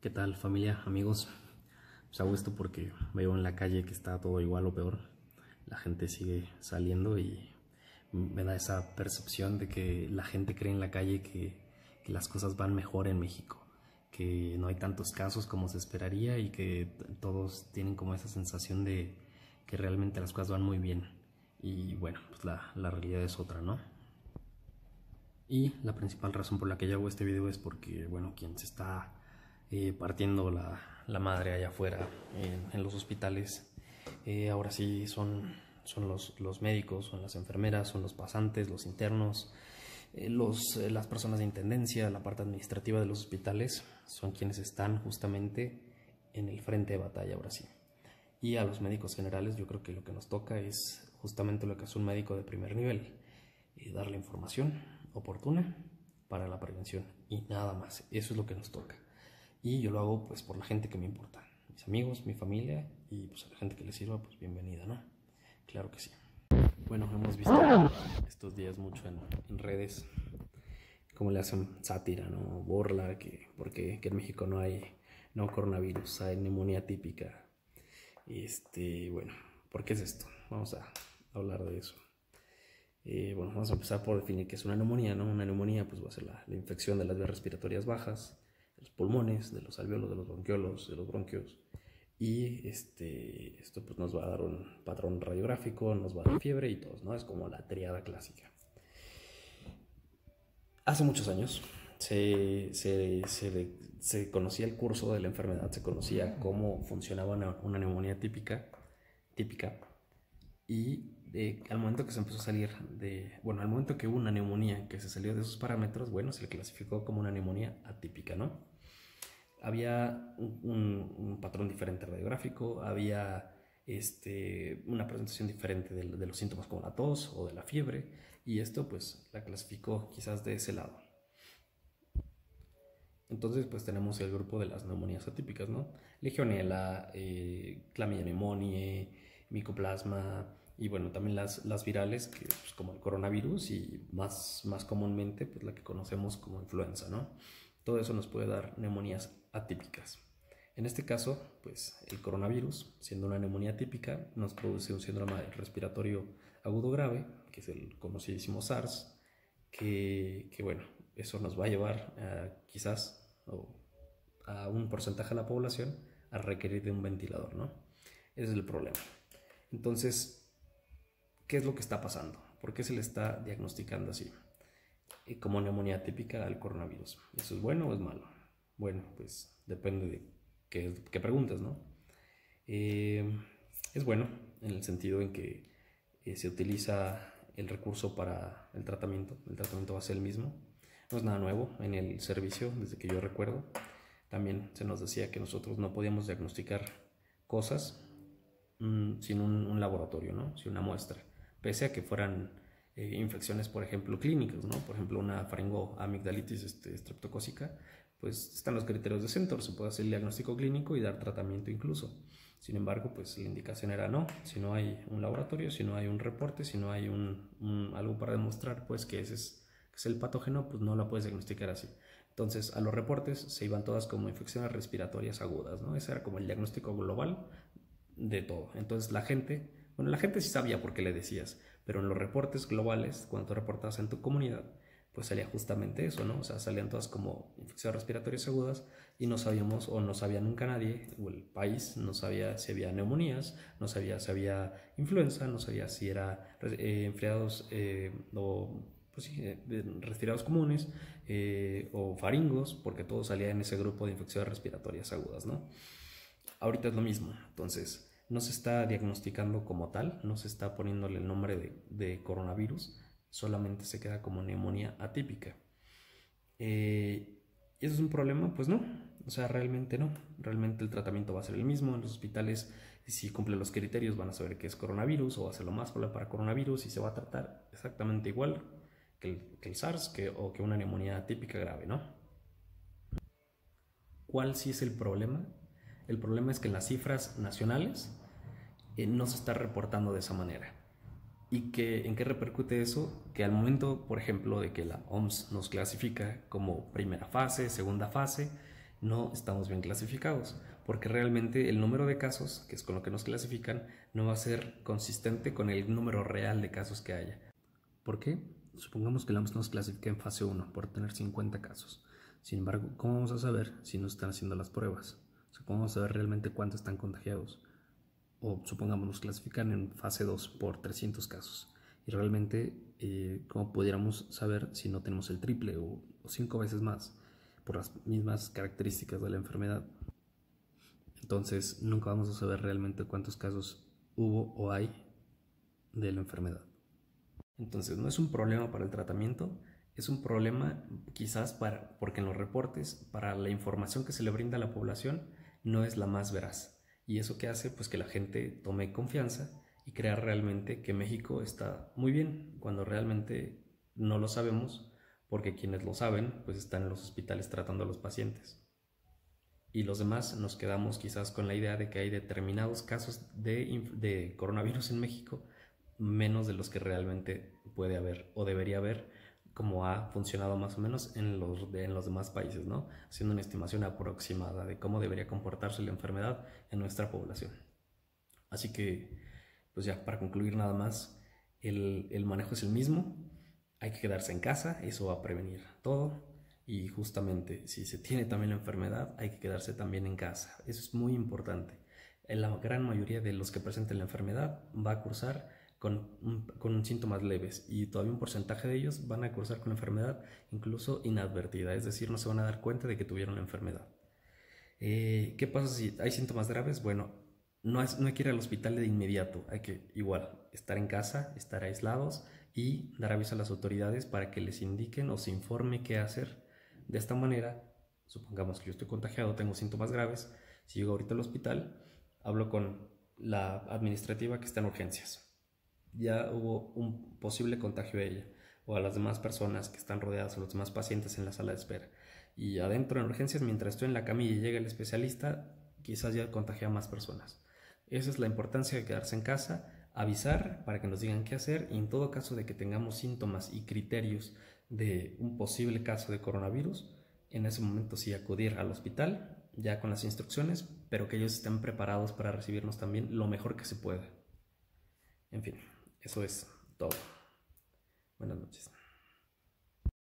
¿Qué tal, familia, amigos? Pues hago esto porque veo en la calle que está todo igual o peor. La gente sigue saliendo y me da esa percepción de que la gente cree en la calle que las cosas van mejor en México, que no hay tantos casos como se esperaría y que todos tienen como esa sensación de que realmente las cosas van muy bien. Y bueno, pues la realidad es otra, ¿no? Y la principal razón por la que yo hago este video es porque, bueno, quien se está partiendo la madre allá afuera en los hospitales, ahora sí son los médicos, son las enfermeras, son los pasantes, los internos, las personas de intendencia, la parte administrativa de los hospitales, son quienes están justamente en el frente de batalla ahora sí. Y a los médicos generales yo creo que lo que nos toca es justamente lo que hace un médico de primer nivel, darle información oportuna para la prevención y nada más. Eso es lo que nos toca. Y yo lo hago pues por la gente que me importa, mis amigos, mi familia, y pues a la gente que les sirva, pues bienvenida, ¿no? Claro que sí. Bueno, hemos visto estos días mucho en redes cómo le hacen sátira, ¿no? Burla, porque en México no hay coronavirus, hay neumonía típica. Bueno, ¿por qué es esto? Vamos a hablar de eso. Bueno, vamos a empezar por definir qué es una neumonía, ¿no? Una neumonía pues va a ser la infección de las vías respiratorias bajas, de los pulmones, de los alvéolos, de los bronquiolos, de los bronquios. Y esto pues nos va a dar un patrón radiográfico, nos va a dar fiebre y todo, ¿no? Es como la triada clásica. Hace muchos años se conocía el curso de la enfermedad, se conocía cómo funcionaba una neumonía típica, y al momento que se empezó a salir al momento que hubo una neumonía que se salió de esos parámetros, bueno, se le clasificó como una neumonía atípica, ¿no? Había un patrón diferente radiográfico, había una presentación diferente de los síntomas como la tos o de la fiebre, y esto pues la clasificó quizás de ese lado. Entonces pues tenemos el grupo de las neumonías atípicas, ¿no? Legionela, Chlamydia pneumoniae, Mycoplasma, y bueno, también las virales, que, pues, como el coronavirus, y más comúnmente pues la que conocemos como influenza, ¿no? Todo eso nos puede dar neumonías atípicas. En este caso, pues el coronavirus, siendo una neumonía típica, nos produce un síndrome respiratorio agudo grave, que es el conocidísimo SARS, que bueno, eso nos va a llevar quizás a un porcentaje de la población a requerir de un ventilador, ¿no? Ese es el problema. Entonces, ¿qué es lo que está pasando? ¿Por qué se le está diagnosticando así? Como neumonía típica al coronavirus. ¿Eso es bueno o es malo? Bueno, pues depende de qué preguntas, ¿no? Es bueno en el sentido en que se utiliza el recurso para el tratamiento va a ser el mismo. No es nada nuevo en el servicio desde que yo recuerdo. También se nos decía que nosotros no podíamos diagnosticar cosas sin un laboratorio, ¿no? Sin una muestra, pese a que fueran infecciones, por ejemplo, clínicas, ¿no? Por ejemplo, una faringoamigdalitis streptocócica, pues están los criterios de Centor, se puede hacer el diagnóstico clínico y dar tratamiento incluso. Sin embargo, pues la indicación era no, si no hay un laboratorio, si no hay un reporte, si no hay algo para demostrar pues que ese es el patógeno, pues no la puedes diagnosticar así. Entonces a los reportes se iban todas como infecciones respiratorias agudas, ¿no? Ese era como el diagnóstico global de todo. Entonces la gente sí sabía por qué le decías, pero en los reportes globales, cuando tú reportabas en tu comunidad, pues salía justamente eso, ¿no? O sea, salían todas como infecciones respiratorias agudas y no sabíamos, o no sabía nunca nadie, o el país no sabía si había neumonías, no sabía si había influenza, no sabía si era resfriados resfriados comunes o faringos, porque todo salía en ese grupo de infecciones respiratorias agudas, ¿no? Ahorita es lo mismo, entonces no se está diagnosticando como tal, no se está poniéndole el nombre de coronavirus, solamente se queda como neumonía atípica. ¿Y eso es un problema? Pues no, o sea, realmente no, realmente el tratamiento va a ser el mismo en los hospitales. Si cumple los criterios van a saber que es coronavirus o va a ser lo más probable para coronavirus y se va a tratar exactamente igual que el SARS o que una neumonía atípica grave, ¿no? ¿Cuál sí es el problema? El problema es que en las cifras nacionales no se está reportando de esa manera. ¿Y en qué repercute eso? Que al momento, por ejemplo, de que la OMS nos clasifica como primera fase, segunda fase, no estamos bien clasificados, porque realmente el número de casos, que es con lo que nos clasifican, no va a ser consistente con el número real de casos que haya. ¿Por qué? Supongamos que la OMS nos clasifica en fase 1 por tener 50 casos. Sin embargo, ¿cómo vamos a saber si no están haciendo las pruebas? ¿Cómo vamos a saber realmente cuántos están contagiados? O supongamos nos clasifican en fase 2 por 300 casos. Y realmente, ¿cómo pudiéramos saber si no tenemos el triple o 5 veces más por las mismas características de la enfermedad? Entonces, nunca vamos a saber realmente cuántos casos hubo o hay de la enfermedad. Entonces, no es un problema para el tratamiento, es un problema quizás porque en los reportes, para la información que se le brinda a la población, no es la más veraz. ¿Y eso qué hace? Pues que la gente tome confianza y crea realmente que México está muy bien, cuando realmente no lo sabemos, porque quienes lo saben, pues están en los hospitales tratando a los pacientes. Y los demás nos quedamos quizás con la idea de que hay determinados casos de coronavirus en México, menos de los que realmente puede haber o debería haber, como ha funcionado más o menos en los demás países, ¿no? Haciendo una estimación aproximada de cómo debería comportarse la enfermedad en nuestra población. Así que, pues ya, para concluir nada más, el manejo es el mismo, hay que quedarse en casa, eso va a prevenir todo. Y justamente, si se tiene también la enfermedad, hay que quedarse también en casa. Eso es muy importante. La gran mayoría de los que presenten la enfermedad va a cursar con síntomas leves y todavía un porcentaje de ellos van a cursar con la enfermedad incluso inadvertida, es decir, no se van a dar cuenta de que tuvieron la enfermedad. ¿Qué pasa si hay síntomas graves? Bueno, no hay que ir al hospital de inmediato, hay que igual estar en casa, estar aislados y dar aviso a las autoridades para que les indiquen o se informe qué hacer. De esta manera, supongamos que yo estoy contagiado, tengo síntomas graves, si llego ahorita al hospital, hablo con la administrativa que está en urgencias. Ya hubo un posible contagio a ella o a las demás personas que están rodeadas, a los demás pacientes en la sala de espera. Y adentro en urgencias, mientras estoy en la camilla y llega el especialista, quizás ya contagia a más personas. Esa es la importancia de quedarse en casa, avisar para que nos digan qué hacer y en todo caso de que tengamos síntomas y criterios de un posible caso de coronavirus, en ese momento sí acudir al hospital ya con las instrucciones, pero que ellos estén preparados para recibirnos también lo mejor que se pueda. En fin, eso es todo. Buenas noches.